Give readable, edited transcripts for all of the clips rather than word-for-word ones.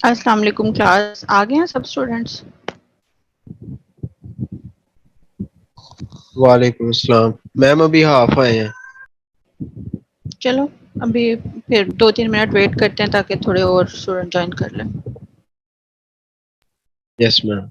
अस्सलाम वालेकुम क्लास आ गए हैं सब स्टूडेंट्स। वालेकुम अस्सलाम। मैम अभी हाफ आए हैं। चलो अभी फिर 2-3 मिनट वेट करते हैं ताकि थोड़े और स्टूडेंट ज्वाइन कर लें। Yes ma'am.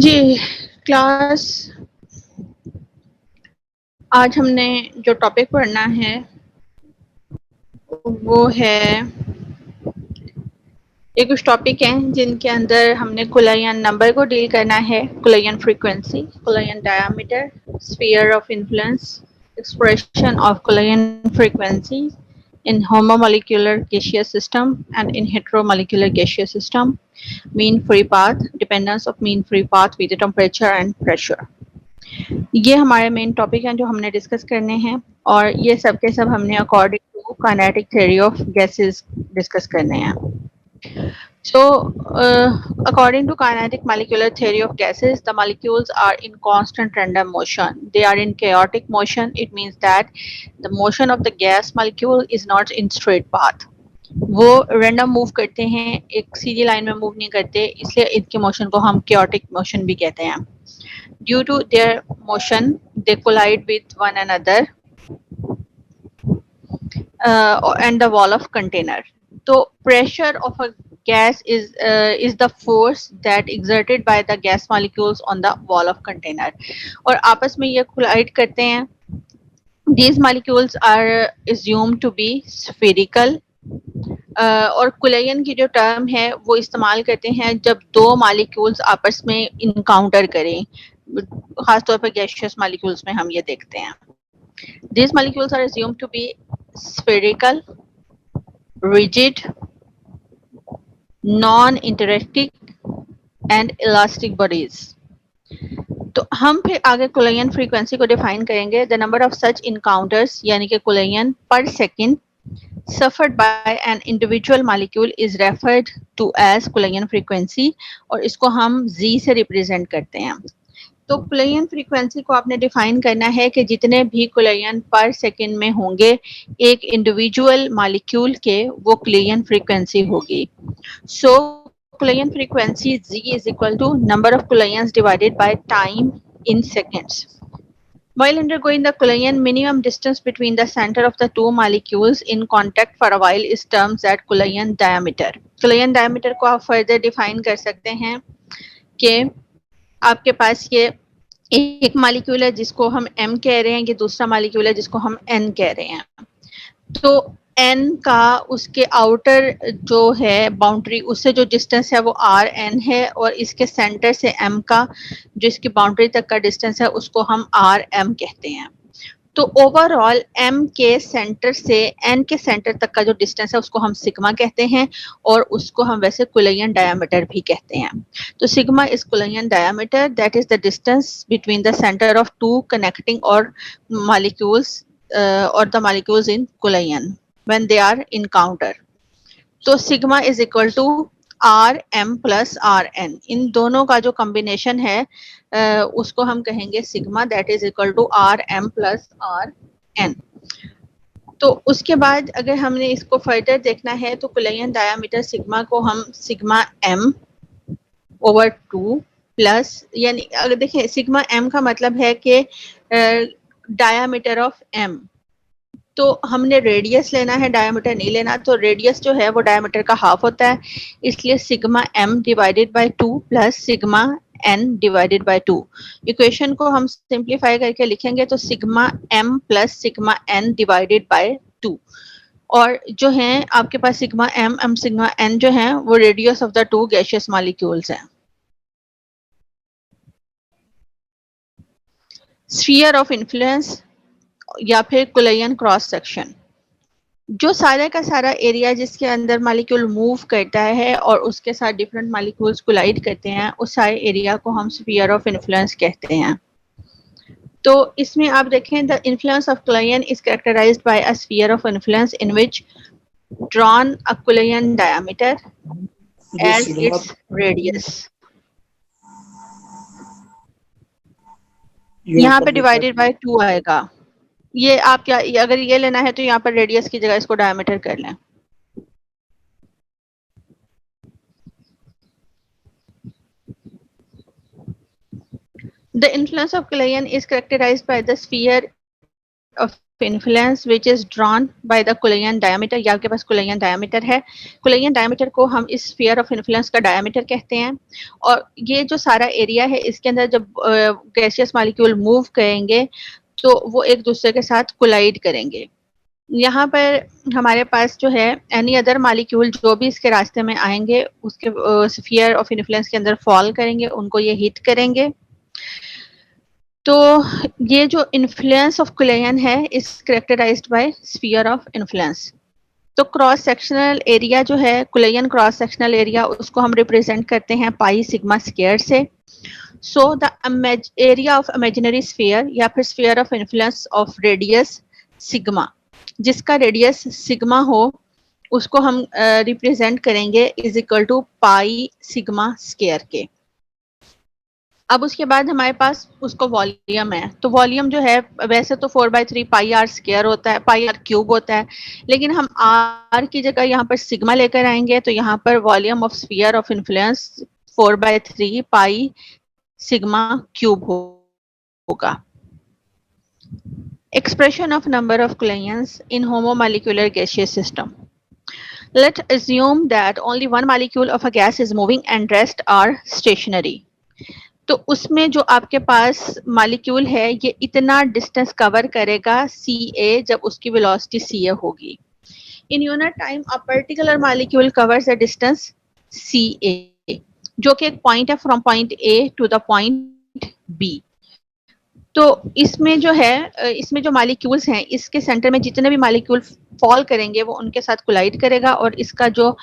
जी क्लास, आज हमने जो टॉपिक पढ़ना है वो है, ये कुछ टॉपिक हैं जिनके अंदर हमने कुलयन नंबर को डील करना है, collision frequency, collision diameter, sphere of influence, expression of collision frequency in homomolecular gaseous system and in heteromolecular gaseous system, mean free path, dependence of mean free path with the temperature and pressure. ये हमारे main topic हैं जो हमने discuss करने हैं, और ये सब के सब हमने according to kinetic theory of gases discuss करने हैं. So, according to kinetic molecular theory of gases, the molecules are in constant random motion. They are in chaotic motion. It means that the motion of the gas molecule is not in straight path. वो random move करते हैं, एक सीधी line में move नहीं करते, इसलिए इनके motion को हम chaotic motion भी कहते हैं. Due to their motion, they collide with one another and the wall of container. तो pressure of a gas is the force that exerted by the gas molecules on the wall of container और आपस में ये collide करते हैं. These molecules are assumed to be spherical. और कुलयन की जो टर्म है वो इस्तेमाल करते हैं जब दो मॉलिक्यूल्स आपस में इनकाउंटर करें, खासतौर पर गैसियस मॉलिक्यूल्स में हम ये देखते हैं. These molecules are assumed to be spherical, rigid, non-interacting and elastic bodies. तो हम फिर आगे कुलयन फ्रीक्वेंसी को डिफाइन करेंगे. The number of such encounters यानी कि कुलयन पर second suffered by an individual molecule is referred to as कुलयन frequency और इसको हम Z से रिप्रेजेंट करते हैं. तो कुलयन फ्रीक्वेंसी को आपने डिफाइन करना है कि जितने भी कुलयन पर सेकेंड में होंगे एक इंडिविजुअल मॉलिक्यूल के वो कुलयन फ्रीक्वेंसी होगी. So collision frequency Z is equal to number of collisions divided by time in seconds. While undergoing the Kulian, minimum distance between the center of the two molecules in contact for a while is termed as Kulian diameter. Kulian diameter को आप further define कर सकते हैं कि आपके पास ये एक मॉलिक्यूल है जिसको हम M कह रहे हैं, ये दूसरा मॉलिक्यूल है जिसको हम N कह रहे हैं. तो N का उसके आउटर जो है बाउंड्री उससे जो डिस्टेंस है वो RN है और इसके सेंटर से M का जो इसकी बाउंड्री तक का डिस्टेंस है उसको हम RM कहते हैं. तो ओवरऑल M के सेंटर से N के सेंटर तक का जो डिस्टेंस है उसको हम सिग्मा कहते हैं और उसको हम वैसे कुलयन डायमीटर भी कहते हैं. तो sigma is collision diameter that is the distance between the centre of two connecting और molecules or the molecules in collision when they are encounter. तो sigma is equal to RM plus RN. इन दोनों का जो combination है उसको हम कहेंगे sigma that is equal to RM plus RN. तो उसके बाद अगर हमने इसको फर्दर देखना है तो कुलयन डायमीटर सिग्मा को हम सिग्मा M ओवर 2 प्लस यानी अगर देखें सिग्मा M का मतलब है कि डायमीटर ऑफ M. तो हमने रेडियस लेना है, डायमीटर नहीं लेना. तो रेडियस जो है वो डायमीटर का हाफ होता है, इसलिए sigma M divided by 2 plus sigma N divided by 2. Equation को हम सिंप्लीफाई करके लिखेंगे तो sigma M plus sigma N divided by 2. और जो है आपके पास सिग्मा M सिग्मा N जो है वो radius of the two gaseous molecules हैं. स्फीयर ऑफ इन्फ्लुएंस या फिर कुलयन क्रॉस सेक्शन, जो सारा का सारा एरिया जिसके अंदर मॉलिक्यूल मूव करता है और उसके साथ डिफरेंट मॉलिक्यूल्स कोलाइड करते हैं उस सारे एरिया को हम स्फीयर ऑफ इन्फ्लुएंस कहते हैं. तो इसमें आप देखें the influence of collision is characterised by a sphere of influence in which drawn a collision diameter as its radius. यहाँ पे डिवाइडेड बाय 2 आएगा. ये आप क्या अगर ये लेना है तो यहाँ पर रेडियस की जगह इसको डायमीटर कर लें. The influence of Kulian is characterized by the sphere of influence which is drawn by the Kulian diameter. या आपके पास Kulian diameter है. Kulian diameter को हम इस sphere of influence का diameter कहते हैं. और ये जो सारा एरिया है इसके अंदर जब गैसियस मॉलिक्यूल मूव करेंगे तो वो एक दूसरे के साथ कोलाइड करेंगे. यहाँ पर हमारे पास जो है एनी अदर मॉलिक्यूल जो भी इसके रास्ते में आएंगे उसके स्फीयर ऑफ इन्फ्लुएंस के अंदर फॉल करेंगे, उनको ये हिट करेंगे. तो ये जो इन्फ्लुएंस ऑफ कुलयन है is characterised by sphere of influence. तो क्रॉस सेक्शनल एरिया जो है कुलयन क्रॉस सेक्शनल एरिया उसको हम रिप्रेजेंट करते हैं पाई सिग्मा स्क्वायर से. So the area of imaginary sphere या फिर sphere of influence of radius sigma, जिसका रेडियस सिग्मा हो उसको हम रिप्रेजेंट करेंगे is equal to pi sigma square के. अब उसके बाद हमारे पास उसको वॉल्यूम है. तो वॉल्यूम जो है वैसे तो 4/3 पाई आर स्क्वायर होता है, पाई आर क्यूब होता है, लेकिन हम आर की जगह यहाँ पर सिग्मा लेकर आएंगे तो यहाँ पर volume of sphere of influence 4/3 pi sigma cube होगा. Expression of number of Kulians in homomolecular gaseous system. Let's assume that only one molecule of a gas is moving and rest are stationary. तो उसमें जो आपके पास molecule है ये इतना distance cover करेगा सी ए जब उसकी वेलोसिटी सी ए होगी. In unit time, a particular molecule covers a distance CA, जो कि एक पॉइंट है from point A to the point B. तो इसमें जो है इसमें जो मॉलिक्यूल्स हैं इसके सेंटर में जितने भी मॉलिक्यूल फॉल करेंगे वो उनके साथ कोलाइड करेगा और इसका जो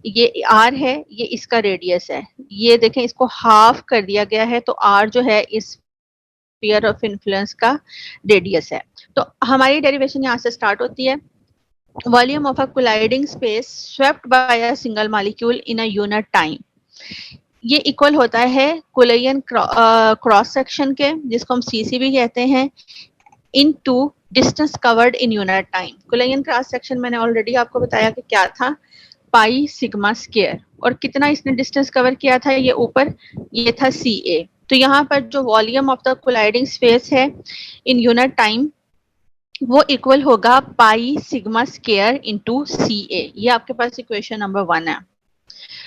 ये R है ये इसका रेडियस है. ये देखें इसको हाफ कर दिया गया है तो R जो है इस स्फीयर ऑफ इन्फ्लुएंस का रेडियस है. तो हमारी डेरिवेशन यहाँ से स्टार्ट होती है. Volume of a colliding space swept by a single molecule in a unit time. ये इक्वल होता है कोलियन क्रॉस सेक्शन के जिसको हम सीसी भी कहते हैं into distance covered in unit time. Collision cross section मैंने ऑलरेडी आपको बताया कि क्या था, पाई सिग्मा स्क्वायर. और कितना इसने डिस्टेंस कवर किया था ये ऊपर, ये था सी ए. तो यहाँ पर जो volume of the colliding space है इन यूनिट टाइम वो इक्वल होगा pi sigma square into C A. ये आपके पास इक्वेशन नंबर 1 है.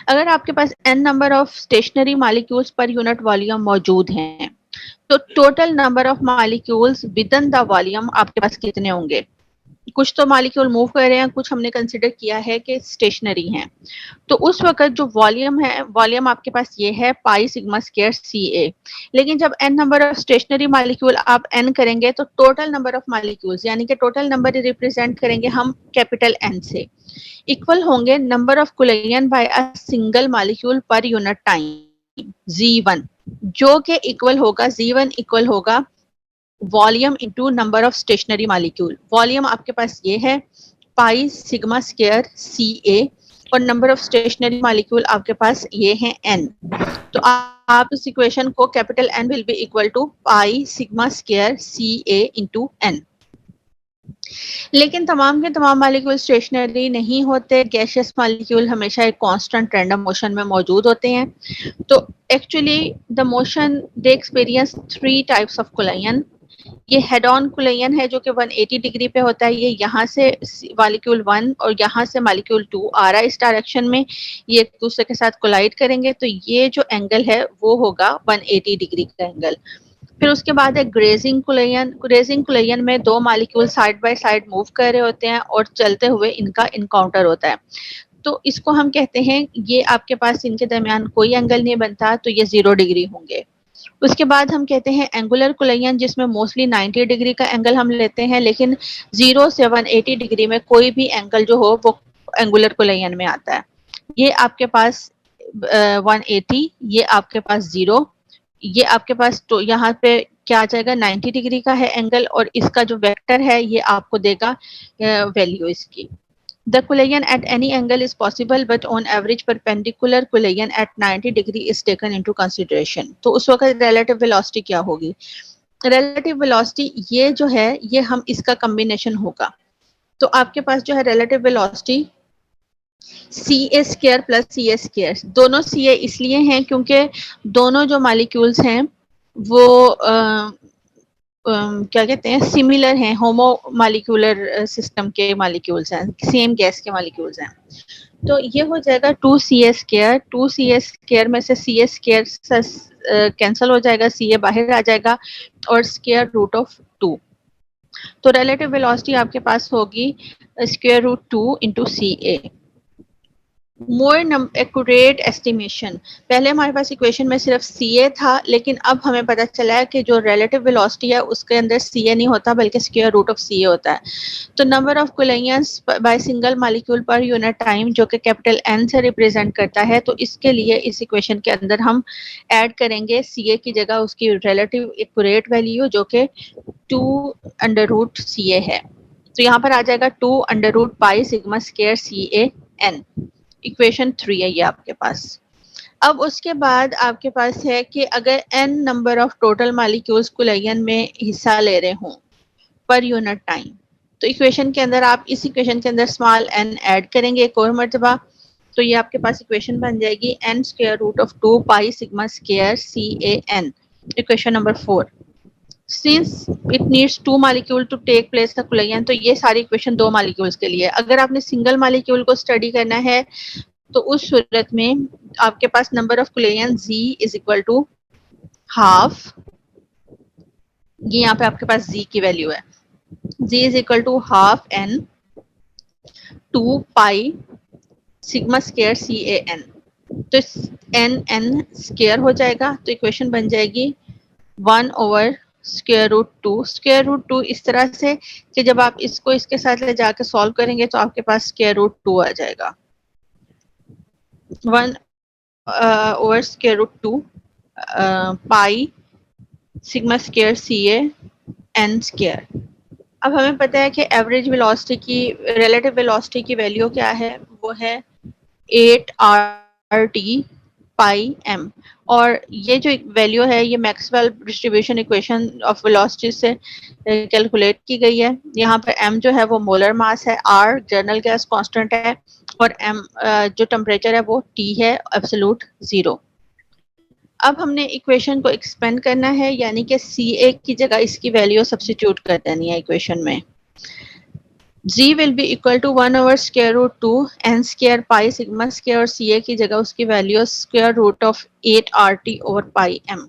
अगर आपके पास n number of stationary molecules per unit volume मौजूद हैं तो total number of molecules within the volume आपके पास कितने होंगे. कुछ तो मॉलिक्यूल मूव कर रहे हैं, कुछ हमने कंसिडर किया है कि स्टेशनरी हैं. तो उस वक्त जो वॉल्यूम है, वॉल्यूम आपके पास ये है पाई सिग्मा स्क्वायर सी ए. लेकिन जब n number of stationary molecule आप n करेंगे तो टोटल नंबर ऑफ मॉलिक्यूल्स यानी कि टोटल नंबर रिप्रेजेंट करेंगे हम कैपिटल N से, इक्वल होंगे number of collision by a single molecule per unit time Z1, जो कि इक्वल होगा Z1 इक्वल होगा volume into number of stationary molecule. Volume आपके पास ये है पाई सिग्मा स्क्वायर सी ए और नंबर ऑफ स्टेशनरी मॉलिक्यूल आपके पास ये हैं n. तो आप इस इक्वेशन को capital N will be equal to pi sigma square C A into n. लेकिन तमाम के तमाम मॉलिक्यूल स्टेशनरी नहीं होते. गैसियस मॉलिक्यूल हमेशा एक कांस्टेंट रैंडम मोशन में मौजूद होते हैं. तो actually the motion they experience 3 types of collision. ये हेड ऑन कोलिजन है जो कि 180 डिग्री पे होता है. ये यहाँ से मॉलिक्यूल 1 और यहाँ से मॉलिक्यूल 2 आ रहा है इस डायरेक्शन में, ये एक दूसरे के साथ कोलाइड करेंगे तो ये जो एंगल है वो होगा 180 डिग्री का एंगल. फिर उसके बाद है ग्रेजिंग कोलिजन. ग्रेजिंग कोलिजन में दो molecule side by side move कर रहे होते हैं और चलते हुए इनका इनकाउंटर होता है. तो इसको हम कहते हैं, ये आपके पास इनके दरमियान कोई एंगल नहीं बनता तो ये 0 डिग्री होंगे. उसके बाद हम कहते हैं एंगुलर कोलिजन जिसमें मोस्टली 90 डिग्री का एंगल हम लेते हैं, लेकिन 0 से 180 डिग्री में कोई भी एंगल जो हो वो एंगुलर कोलिजन में आता है. ये आपके पास 180, ये आपके पास 0, ये आपके पास तो यहाँ पे क्या आ जाएगा 90 डिग्री का है एंगल और इसका जो वेक्टर है ये आपको देगा वैल्यू इसकी. The collision at any angle is possible, but on average perpendicular collision at 90 degree is taken into consideration. तो उस वक्त relative velocity क्या होगी? Relative velocity ये जो है ये हम इसका combination होगा. तो आपके पास जो है relative velocity सी ए स्क्वायर प्लस सी ए स्क्वायर. दोनों सी ए इसलिए हैं क्योंकि दोनों जो मॉलिक्यूल्स हैं वो क्या कहते हैं सिमिलर हैं, होमो मॉलिक्यूलर सिस्टम के मॉलिक्यूल्स हैं, सेम गैस के मॉलिक्यूल्स हैं. तो ये हो जाएगा 2ca स्क्वायर. 2ca स्क्वायर में से ca स्क्वायर कैंसिल हो जाएगा, ca बाहर आ जाएगा और स्क्वायर रूट ऑफ 2. तो रिलेटिव वेलोसिटी आपके पास होगी square root 2 into ca. More accurate estimation. पहले हमारे पास इक्वेशन में सिर्फ CA था, लेकिन अब हमें पता चला है कि जो रिलेटिव वेलोसिटी है उसके अंदर CA नहीं होता बल्कि स्क्वायर रूट ऑफ CA होता है. तो number of collisions by single molecule per unit time जो कि कैपिटल N से रिप्रेजेंट करता है, तो इसके लिए इस इक्वेशन के अंदर हम ऐड करेंगे CA की जगह उसकी रिलेटिव एक्यूरेट वैल्यू जो कि 2 अंडर रूट CA है. तो यहाँ पर आ जाएगा 2 under root pi sigma square CA n. Equation 3 है ये आपके पास. अब उसके बाद आपके पास है कि अगर n number of total molecules collision में हिस्सा ले रहे हों पर यूनिट टाइम, तो इक्वेशन के अंदर आप इस इक्वेशन के अंदर स्मॉल n ऐड करेंगे एक और मर्तबा. तो ये आपके पास इक्वेशन बन जाएगी n square root of 2 pi sigma square CA n. Equation number 4. Since it needs 2 molecule to take place the collision, तो ये सारी इक्वेशन 2 मॉलिक्यूल्स के लिए। अगर आपने सिंगल मॉलिक्यूल को स्टडी करना है तो उस सूरत में आपके पास number of collision Z is equal to half, ये यहाँ पे आपके पास Z की वैल्यू है, Z is equal to half n 2 pi sigma square CAN। तो n स्क्वायर हो जाएगा, तो इक्वेशन बन जाएगी 1/√2। स्क्वायर रूट 2 इस तरह से कि जब आप इसको इसके साथ ले जाके सॉल्व करेंगे तो आपके पास स्क्वायर रूट 2 आ जाएगा। 1/√2 पाई सिग्मा स्क्वायर CAN स्क्वायर। अब हमें पता है कि एवरेज वेलोसिटी की, रिलेटिव वेलोसिटी की वैल्यू क्या है, वो है 8RT पाई m। और ये जो वैल्यू है ये Maxwell distribution equation of velocity से कैलकुलेट की गई है। यहाँ पर m जो है वो मोलर मास है, r जर्नल गैस कांस्टेंट है, और m जो टेम्परेचर है वो T है एब्सोल्यूट 0। अब हमने इक्वेशन को एक्सपेंड करना है, यानी कि CA की जगह इसकी वैल्यू सब्स्टिट्यूट कर देनी है इक्वेशन में। G will be equal to 1/√2 n square pi sigma square, और CA की जगह उसकी value square root of 8RT over pi m।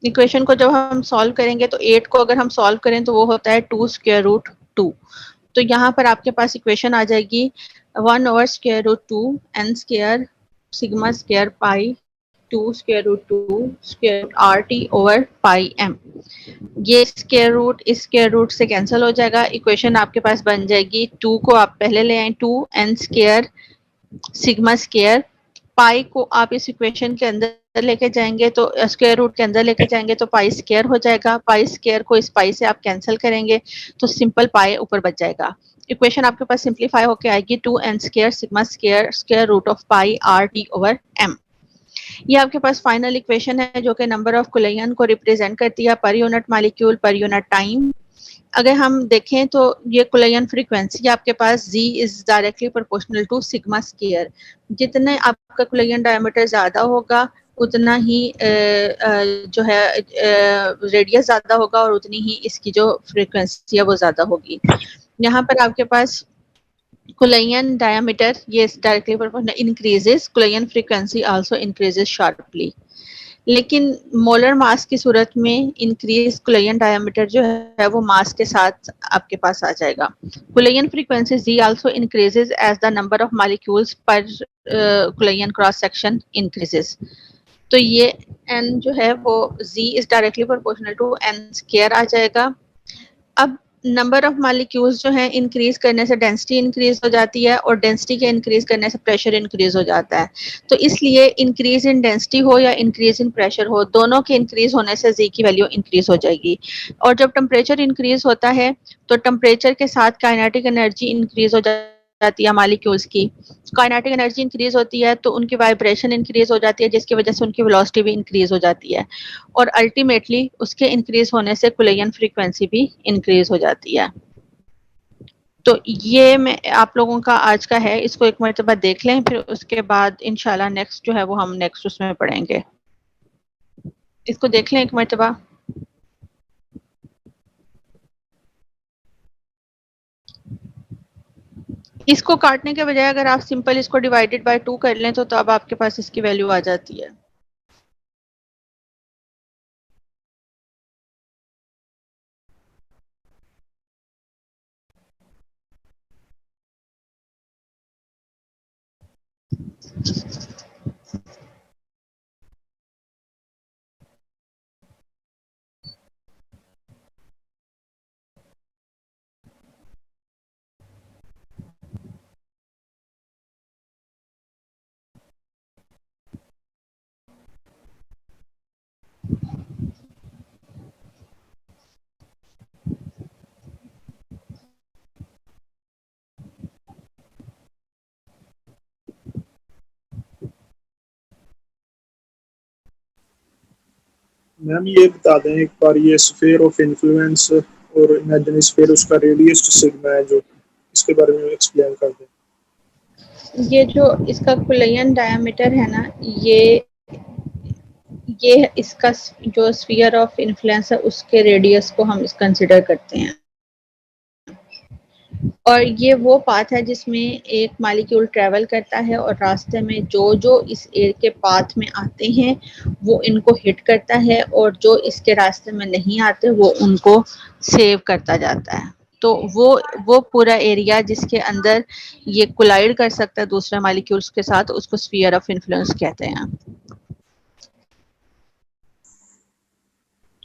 इक्वेशन को जब हम सॉल्व करेंगे तो 8 को अगर हम सॉल्व करें तो वो होता है 2√2। तो यहाँ पर आपके पास इक्वेशन आ जाएगी 1/√2 n square sigma square pi 2√2 square RT over pi m। ये स्क्वायर रूट इस स्क्वायर रूट से कैंसिल हो जाएगा, इक्वेशन आपके पास बन जाएगी 2 को आप पहले ले आए 2n स्क्वायर सिग्मा स्क्वायर, पाई को आप इस इक्वेशन के अंदर लेके जाएंगे तो स्क्वायर रूट के अंदर लेके जाएंगे तो पाई स्क्वायर हो जाएगा, पाई स्क्वायर को इस पाई से आप कैंसिल करेंगे तो सिंपल पाई ऊपर बच जाएगा। इक्वेशन आपके पास सिंप्लीफाई होके आएगी 2n square sigma square square root of pi RT over m। ये आपके पास फाइनल इक्वेशन है जो कि नंबर ऑफ कोलिजन को रिप्रेजेंट करती है per unit molecule per unit time. अगर हम देखें तो ये कोलिजन फ्रीक्वेंसी आपके पास Z is directly proportional to sigma square. जितने आपका कोलिजन डायमीटर ज्यादा होगा उतना ही जो है रेडियस ज्यादा होगा और उतनी ही इसकी जो फ्रीक्वेंसी है वो ज्यादा होगी। यहाँ पर आपके पास कोलिजन डायमीटर ये directly proportional increases, collision frequency also increases sharply. लेकिन मोलर मास की सूरत में इंक्रीज कोलिजन डायमीटर जो है वो मास के साथ आपके पास आ जाएगा। Collision frequency Z also increases as the number of molecules per collision cross section increases. तो ये n जो है वो Z is directly proportional to n square आ जाएगा। अब नंबर ऑफ मॉलिक्यूल्स जो है इंक्रीज करने से डेंसिटी इंक्रीज हो जाती है और डेंसिटी के इंक्रीज करने से प्रेशर इंक्रीज हो जाता है। तो इसलिए इंक्रीज इन डेंसिटी हो या इंक्रीज इन प्रेशर हो, दोनों के इंक्रीज होने से Z की वैल्यू इंक्रीज हो जाएगी। और जब टेम्परेचर इंक्रीज होता है तो टेम्परेचर के साथ काइनेटिक एनर्जी इंक्रीज हो जाती है मॉलिक्यूल्स की। काइनेटिक एनर्जी इंक्रीज होती है तो उनकी वाइब्रेशन इंक्रीज हो जाती है जिसकी वजह से उनकी वेलोसिटी भी इंक्रीज हो जाती है, और अल्टीमेटली उसके इंक्रीज होने से कोलिजन फ्रीक्वेंसी भी इंक्रीज हो जाती है। तो ये मैं आप लोगों का आज का है, इसको एक मरतबा देख लें, फिर उसके बाद इंशाल्लाह नेक्स्ट जो है वो हम नेक्स्ट उसमें पढ़ेंगे। इसको देख लें एक मरतबा। इसको काटने के बजाय अगर आप सिंपल इसको डिवाइडेड बाय 2 कर लें तो अब आपके पास इसकी वैल्यू आ जाती है। मैम ये बता दें एक बार, ये स्फीयर ऑफ इन्फ्लुएंस और इमेजिनरी स्फीयर उसका रेडियस सिग्मा है जो, इसके बारे में एक्सप्लेन कर दें। ये जो इसका कोलिजन डायमीटर है ना, ये ये इसका जो स्फीयर ऑफ इन्फ्लुएंस है उसके रेडियस को हम कंसिडर करते हैं। और ये वो पाथ है जिसमें एक मॉलिक्यूल ट्रेवल करता है और रास्ते में जो जो इस एयर के पाथ में आते हैं वो इनको हिट करता है, और जो इसके रास्ते में नहीं आते वो उनको सेव करता जाता है। तो वो पूरा एरिया जिसके अंदर ये कोलाइड कर सकता है दूसरे मॉलिक्यूल्स के साथ, उसको स्फीयर ऑफ इन्फ्लुएंस कहते हैं।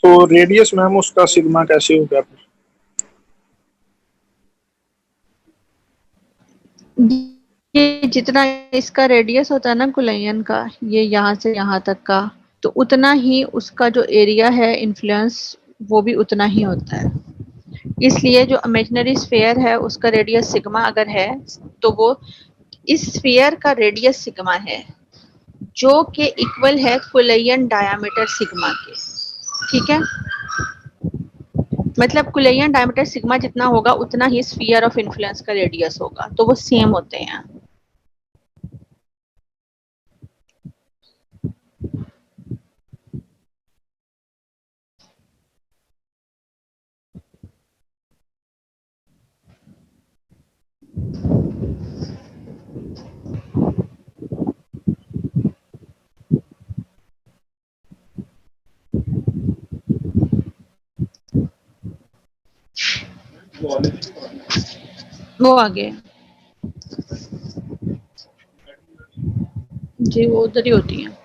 तो रेडियस मैम उसका सिग्मा कैसे हो गया फिर? ये जितना इसका रेडियस होता है ना कुलयन का, ये यहाँ से यहाँ तक का, तो उतना ही उसका जो एरिया है इन्फ्लुएंस वो भी उतना ही होता है। इसलिए जो इमेजिनरी स्फीयर है उसका रेडियस सिग्मा अगर है तो वो इस स्फीयर का रेडियस सिग्मा है, जो कि इक्वल है कुलयन डायामीटर सिग्मा के। ठीक है, मतलब कुलयन डायमीटर सिग्मा जितना होगा उतना ही स्फीयर ऑफ इन्फ्लुएंस का रेडियस होगा, तो वो सेम होते हैं। वो आगे जी वो उधर ही होती है।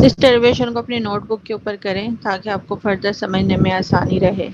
इस डेरिवेशन को अपनी नोटबुक के ऊपर करें ताकि आपको फर्दर समझने में आसानी रहे।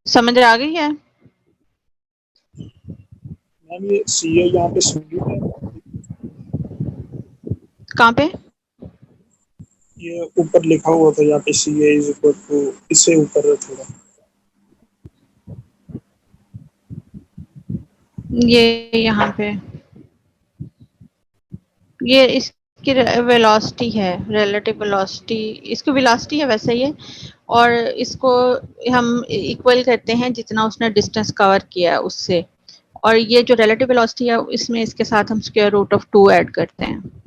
समझ आ गई है? मैम ये सी ए यहाँ पे स्प्लिट है, कहाँ पे? ये ऊपर लिखा हुआ था यहाँ पे सी ए इज इक्वल टू, इससे ऊपर है थोड़ा। ये यहाँ पे ये इसकी वेलोसिटी है, रिलेटिव वेलोसिटी, इसकी वेलोसिटी है वैसे ये, और इसको हम इक्वल करते हैं जितना उसने डिस्टेंस कवर किया है उससे, और ये जो रिलेटिव वेलोसिटी है इसमें इसके साथ हम स्क्वायर रूट ऑफ 2 ऐड करते हैं।